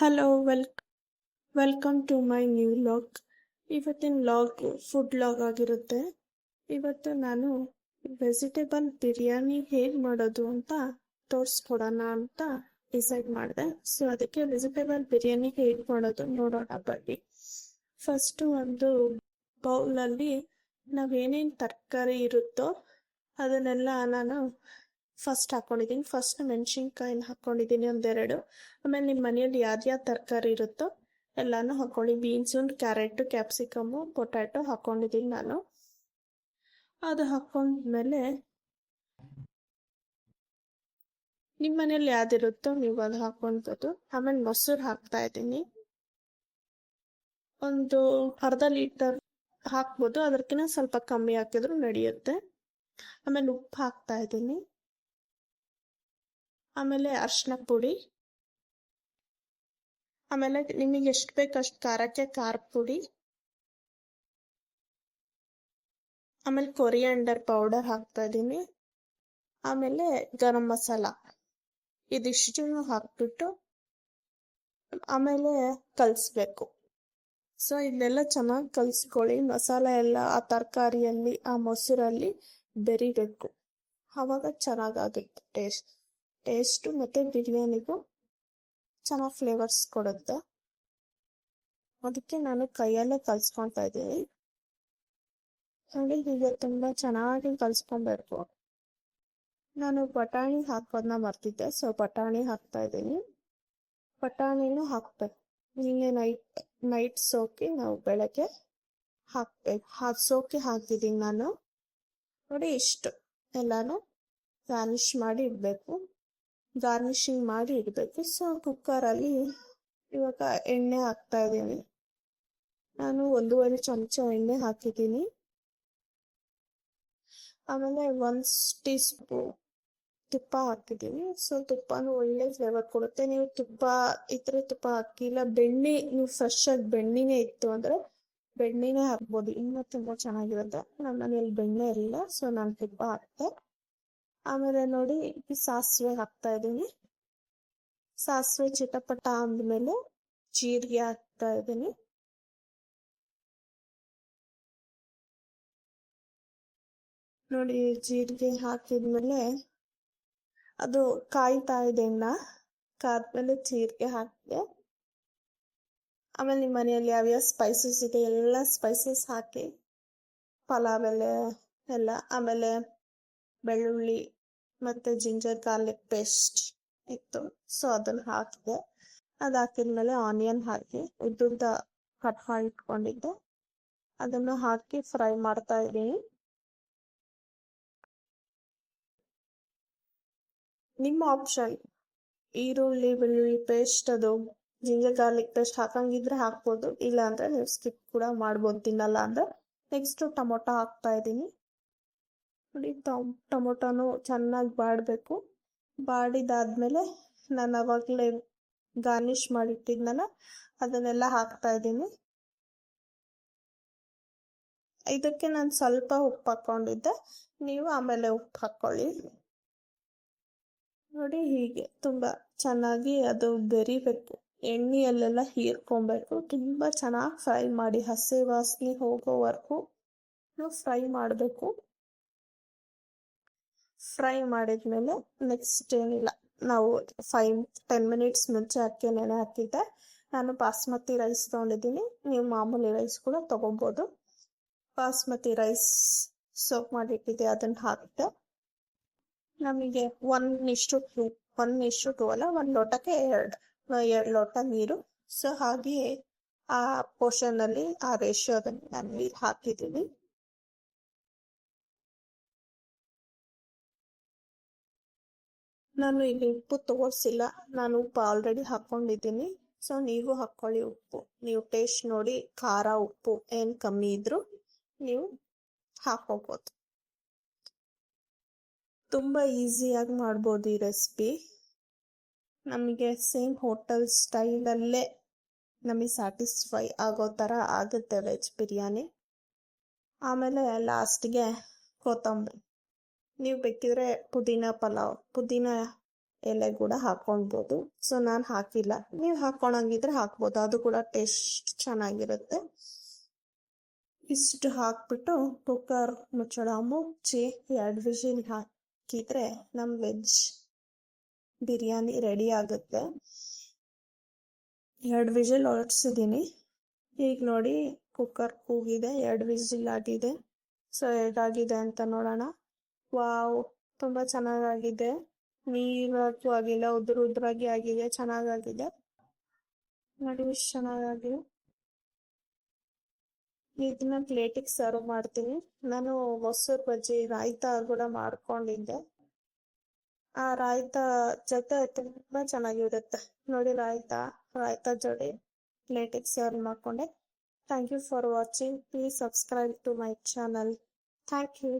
Hello welcome to my new vlog. ಇವತ್ತಿನ vlog food vlog ಆಗಿರುತ್ತೆ. ಇವತ್ತು ನಾನು ವೆಜಿಟೇಬಲ್ ಬಿರಿಯಾನಿ ಹೇಗೆ ಮಾಡೋದು ಅಂತ ತೋರಿಸ್ಕೊಡೋಣ ಅಂತ ಡಿಸೈಡ್ ಮಾಡಿದೆ. ಸೊ ಅದಕ್ಕೆ ವೆಜಿಟೇಬಲ್ ಬಿರಿಯಾನಿ ಹೇಗೆ ಮಾಡೋದು ನೋಡೋಣ ಬನ್ನಿ. ಫಸ್ಟು ಒಂದು ಬೌಲಲ್ಲಿ ನಾವೇನೇನು ತರಕಾರಿ ಇರುತ್ತೋ ಅದನ್ನೆಲ್ಲ ನಾನು ಫಸ್ಟ್ ಹಾಕ್ಕೊಂಡಿದ್ದೀನಿ. ಫಸ್ಟ್ ಮೆಣಸಿನ್ಕಾಯಿನ ಹಾಕ್ಕೊಂಡಿದ್ದೀನಿ ಒಂದೆರಡು. ಆಮೇಲೆ ನಿಮ್ಮ ಮನೆಯಲ್ಲಿ ಯಾವ್ಯಾವ ತರಕಾರಿ ಇರುತ್ತೋ ಎಲ್ಲಾನು ಹಾಕ್ಕೊಳ್ಳಿ. ಬೀನ್ಸು, ಕ್ಯಾರೆಟು, ಕ್ಯಾಪ್ಸಿಕಮ್ಮು, ಪೊಟ್ಯಾಟೊ ಹಾಕ್ಕೊಂಡಿದ್ದೀನಿ ನಾನು. ಅದು ಹಾಕ್ಕೊಂಡ್ಮೇಲೆ ನಿಮ್ಮ ಮನೇಲಿ ಯಾವ್ದಿರುತ್ತೋ ನೀವು ಅದು ಹಾಕ್ಕೊಂತದ್ದು. ಆಮೇಲೆ ಮೊಸರು ಹಾಕ್ತಾ ಇದ್ದೀನಿ. ಒಂದು ಅರ್ಧ ಲೀಟರ್ ಹಾಕ್ಬೋದು, ಅದಕ್ಕಿಂತ ಸ್ವಲ್ಪ ಕಮ್ಮಿ ಹಾಕಿದ್ರು ನಡೆಯುತ್ತೆ. ಆಮೇಲೆ ಉಪ್ಪು ಹಾಕ್ತಾ ಇದ್ದೀನಿ. ಆಮೇಲೆ ಅರಿಶಿನ ಪುಡಿ, ಆಮೇಲೆ ನಿಮಗೆ ಎಷ್ಟು ಬೇಕು ಅಷ್ಟು ಖಾರಕ್ಕೆ ಖಾರದ ಪುಡಿ, ಆಮೇಲೆ ಕೊರಿಯಾಂಡರ್ ಪೌಡರ್ ಹಾಕ್ತಾ ಇದ್ದೀನಿ. ಆಮೇಲೆ ಗರಂ ಮಸಾಲ ಇದಿಷ್ಟು ಹಾಕ್ಬಿಟ್ಟು ಆಮೇಲೆ ಕಲಿಸ್ಬೇಕು. ಸೊ ಇದನ್ನೆಲ್ಲ ಚೆನ್ನಾಗಿ ಕಲಿಸ್ಕೊಳ್ಳಿ. ಮಸಾಲೆ ಎಲ್ಲ ಆ ತರಕಾರಿಯಲ್ಲಿ ಆ ಮೊಸರಲ್ಲಿ ಬೆರಿಬೇಕು, ಆವಾಗ ಚೆನ್ನಾಗಾಗುತ್ತೆ ಟೇಸ್ಟು ಮತ್ತು ಬಿರಿಯಾನಿಗೂ ಚೆನ್ನಾಗಿ ಫ್ಲೇವರ್ಸ್ ಕೊಡುತ್ತೆ. ಅದಕ್ಕೆ ನಾನು ಕೈಯಲ್ಲೇ ಕಲಿಸ್ಕೊತಾ ಇದ್ದೀನಿ. ನೋಡಿ, ಹೀಗೆ ತುಂಬ ಚೆನ್ನಾಗಿ ಕಲಿಸ್ಕೊಬೇಕು. ನಾನು ಬಟಾಣಿ ಹಾಕೋದನ್ನ ಮರ್ತಿದ್ದೆ, ಸೊ ಬಟಾಣಿ ಹಾಕ್ತಾ ಇದ್ದೀನಿ. ಬಟಾಣಿನೂ ಹಾಕ್ಬೇಕು. ನಿನ್ನೆ ನೈಟ್ ಸೋಕಿ ನಾವು ಬೆಳಗ್ಗೆ ಹಾಕ್ಬೇಕು. ಸೋಕಿ ಹಾಕಿದ್ದೀನಿ ನಾನು. ನೋಡಿ, ಇಷ್ಟು ಎಲ್ಲಾನು ಗಾರ್ನಿಶ್ ಮಾಡಿ ಇಡಬೇಕು. ಗಾರ್ನಿಶಿಂಗ್ ಮಾಡಿ ಇಡಬೇಕು. ಸೊ ಕುಕ್ಕರಲ್ಲಿ ಇವಾಗ ಎಣ್ಣೆ ಹಾಕ್ತಾ ಇದ್ದೀನಿ. ನಾನು 1.5 ಚಮಚ ಎಣ್ಣೆ ಹಾಕಿದ್ದೀನಿ. ಆಮೇಲೆ 1 ಟೀ ಸ್ಪೂನ್ ತುಪ್ಪ ಹಾಕಿದ್ದೀನಿ. ಸೊ ತುಪ್ಪನೂ ಒಳ್ಳೆ ಫ್ಲೇವರ್ ಕೊಡುತ್ತೆ. ನೀವು ತುಪ್ಪ ಇದ್ರೆ ತುಪ್ಪ ಹಾಕಿಲ್ಲ, ಬೆಣ್ಣೆ ನೀವು ಫ್ರೆಶ್ ಆಗಿ ಬೆಣ್ಣೆನೇ ಇತ್ತು ಅಂದರೆ ಬೆಣ್ಣೆನೇ ಹಾಕ್ಬೋದು, ಇನ್ನೂ ತುಂಬ ಚೆನ್ನಾಗಿರುತ್ತೆ. ನಮ್ಮ ಮನೇಲಿ ಬೆಣ್ಣೆ ಇರಲಿಲ್ಲ, ಸೊ ನಾನು ತುಪ್ಪ ಹಾಕ್ತೆ. ಆಮೇಲೆ ನೋಡಿ, ಸಾಸಿವೆ ಹಾಕ್ತಾ ಇದ್ದೀನಿ. ಸಾಸಿವೆ ಚಿಟಪಟ ಅಂದಮೇಲೆ ಜೀರಿಗೆ ಹಾಕ್ತಾ ಇದ್ದೀನಿ. ನೋಡಿ, ಜೀರಿಗೆ ಹಾಕಿದ್ಮೇಲೆ ಅದು ಕಾಯ್ತಾ ಇದೆ. ಕಾದ್ಮೇಲೆ ಜೀರಿಗೆ ಹಾಕಿದೆ. ಆಮೇಲೆ ನಿಮ್ಮ ಮನೆಯಲ್ಲಿ ಯಾವ್ಯಾವ ಸ್ಪೈಸಸ್ ಇದೆ ಎಲ್ಲ ಸ್ಪೈಸಸ್ ಹಾಕಿ, ಪಲಾವ್ ಎಲೆ ಎಲ್ಲ, ಆಮೇಲೆ ಬೆಳ್ಳುಳ್ಳಿ ಮತ್ತು ಜಿಂಜರ್ ಗಾರ್ಲಿಕ್ ಪೇಸ್ಟ್ ಇತ್ತು, ಸೊ ಅದನ್ನು ಹಾಕಿದೆ. ಅದು ಹಾಕಿದ್ಮೇಲೆ ಆನಿಯನ್ ಹಾಕಿ ಉದ್ದುದ್ದ ಕಟ್ ಮಾಡಿ ಇಟ್ಕೊಂಡಿದ್ದೆ, ಅದನ್ನು ಹಾಕಿ ಫ್ರೈ ಮಾಡ್ತಾ ಇದ್ದೀನಿ. ನಿಮ್ಮ ಆಪ್ಷನ್, ಈರುಳ್ಳಿ ಬೆಳ್ಳುಳ್ಳಿ ಪೇಸ್ಟ್, ಅದು ಜಿಂಜರ್ ಗಾರ್ಲಿಕ್ ಪೇಸ್ಟ್ ಹಾಕಂಗಿದ್ರೆ ಹಾಕ್ಬೋದು, ಇಲ್ಲ ಅಂದರೆ ನೀವು ಸ್ಕಿಪ್ ಕೂಡ ಮಾಡ್ಬೋದು ತಿನ್ನಲ್ಲ ಅಂದರೆ. ನೆಕ್ಸ್ಟು ಟೊಮೊಟೊ ಹಾಕ್ತಾ ಇದ್ದೀನಿ. ನೋಡಿ, ಟೊಮೊಟೊನು ಚೆನ್ನಾಗಿ ಬಾಡಬೇಕು. ಬಾಡಿದಾದ್ಮೇಲೆ ನಾನು ಅವಾಗಲೇ ಗಾರ್ನಿಷ್ ಮಾಡಿಟ್ಟಿದ್ನಲ್ಲ ಅದನ್ನೆಲ್ಲ ಹಾಕ್ತಾ ಇದ್ದೀನಿ. ಇದಕ್ಕೆ ನಾನು ಸ್ವಲ್ಪ ಉಪ್ಪು ಹಾಕ್ಕೊಂಡಿದ್ದೆ, ನೀವು ಆಮೇಲೆ ಉಪ್ಪು ಹಾಕ್ಕೊಳ್ಳಿ. ನೋಡಿ, ಹೀಗೆ ತುಂಬ ಚೆನ್ನಾಗಿ ಅದು ಬೆರಿಬೇಕು, ಎಣ್ಣೆಯಲ್ಲೆಲ್ಲ ಹೀರ್ಕೊಬೇಕು. ತುಂಬ ಚೆನ್ನಾಗಿ ಫ್ರೈ ಮಾಡಿ, ಹಸಿ ವಾಸನೆ ಹೋಗೋವರೆಗೂ ಫ್ರೈ ಮಾಡಬೇಕು. ಫ್ರೈ ಮಾಡಿದ್ಮೇಲೆ ನೆಕ್ಸ್ಟ್ ಏನಿಲ್ಲ, ನಾವು 5-10 ಮಿನಿಟ್ಸ್ ಮುಂಚೆ ಅಕ್ಕಿ ನೆನೆ ಹಾಕಿದ್ದೆ. ನಾನು ಬಾಸ್ಮತಿ ರೈಸ್ ತೊಗೊಂಡಿದ್ದೀನಿ, ನೀವು ಮಾಮೂಲಿ ರೈಸ್ ಕೂಡ ತೊಗೊಬೋದು. ಬಾಸ್ಮತಿ ರೈಸ್ ಸೋಕ್ ಮಾಡಿಟ್ಟಿದ್ದೆ, ಅದನ್ನು ಹಾಕಿದೆ. ನಮಗೆ 1:2 ಅಲ್ಲ, 1 ಲೋಟಕ್ಕೆ 2 ಲೋಟ ನೀರು. ಸೊ ಹಾಗೆ ಆ ಪೋರ್ಷನಲ್ಲಿ ಆ ರೇಷಿಯೋದಲ್ಲಿ ನಾನು ನೀರು ಹಾಕಿದ್ದೀನಿ. ನಾನು ಇಲ್ಲಿ ಉಪ್ಪು ತೋರಿಸಿಲ್ಲ, ನಾನು ಉಪ್ಪು ಆಲ್ರೆಡಿ ಹಾಕ್ಕೊಂಡಿದ್ದೀನಿ. ಸೊ ನೀವು ಹಾಕ್ಕೊಳ್ಳಿ ಉಪ್ಪು. ನೀವು ಟೇಸ್ಟ್ ನೋಡಿ, ಖಾರ ಉಪ್ಪು ಏನು ಕಮ್ಮಿ ಇದ್ದರೂ ನೀವು ಹಾಕೋಬೋದು. ತುಂಬ ಈಸಿಯಾಗಿ ಮಾಡ್ಬೋದು ಈ ರೆಸಿಪಿ. ನಮಗೆ ಸೇಮ್ ಹೋಟೆಲ್ ಸ್ಟೈಲಲ್ಲೇ ನಮಗೆ ಸ್ಯಾಟಿಸ್ಫೈ ಆಗೋ ಥರ ಆಗುತ್ತೆ ವೆಜ್ ಬಿರಿಯಾನಿ. ಆಮೇಲೆ ಲಾಸ್ಟಿಗೆ ಕೊತ್ತಂಬರಿ, ನೀವು ಬೇಕಿದ್ರೆ ಪುದೀನ ಎಲೆ ಕೂಡ ಹಾಕೊಳ್ಬೋದು. ಸೊ ನಾನು ಹಾಕಿಲ್ಲ, ನೀವು ಹಾಕೊಳಂಗಿದ್ರೆ ಹಾಕ್ಬೋದು, ಅದು ಕೂಡ ಟೇಸ್ಟ್ ಚೆನ್ನಾಗಿರುತ್ತೆ. ಇಷ್ಟು ಹಾಕ್ಬಿಟ್ಟು ಕುಕ್ಕರ್ ಮುಚ್ಚಳ ಮುಚ್ಚಿ 2 ವಿಷಿಲ್ ಹಾಕಿದ್ರೆ ನಮ್ಮ ವೆಜ್ ಬಿರಿಯಾನಿ ರೆಡಿ ಆಗುತ್ತೆ. 2 ವಿಷಿಲ್ ಹೊರಡ್ಸಿದ್ದೀನಿ. ಈಗ ನೋಡಿ ಕುಕ್ಕರ್ ಕೂಗಿದೆ, 2 ವಿಸಿಲ್ ಆಗಿದೆ. ಸೊ ಹೇಗಾಗಿದೆ ಅಂತ ನೋಡೋಣ. ವಾವ್, ತುಂಬ ಚೆನ್ನಾಗಾಗಿದೆ. ನೀರಾಗೂ ಆಗಿಲ್ಲ, ಉದುರಾಗಿ ಆಗಿದೆ, ಚೆನ್ನಾಗಾಗಿದೆ ನೋಡಿ, ಎಷ್ಟು ಚೆನ್ನಾಗಾಗಿದೆ. ಇದನ್ನ ಪ್ಲೇಟಿಗೆ ಸರ್ವ್ ಮಾಡ್ತೀನಿ. ನಾನು ಮೊಸರು ಬಜ್ಜಿ ರಾಯ್ತ ಕೂಡ ಮಾಡ್ಕೊಂಡಿದ್ದೆ. ಆ ರಾಯ್ತ ಜೊತೆ ತುಂಬಾ ಚೆನ್ನಾಗಿರುತ್ತೆ ನೋಡಿ. ರಾಯ್ತ ಜೋಡಿ ಪ್ಲೇಟಿಗೆ ಸರ್ವ್ ಮಾಡ್ಕೊಂಡೆ. Thank you for watching. Please subscribe to my channel. Thank you.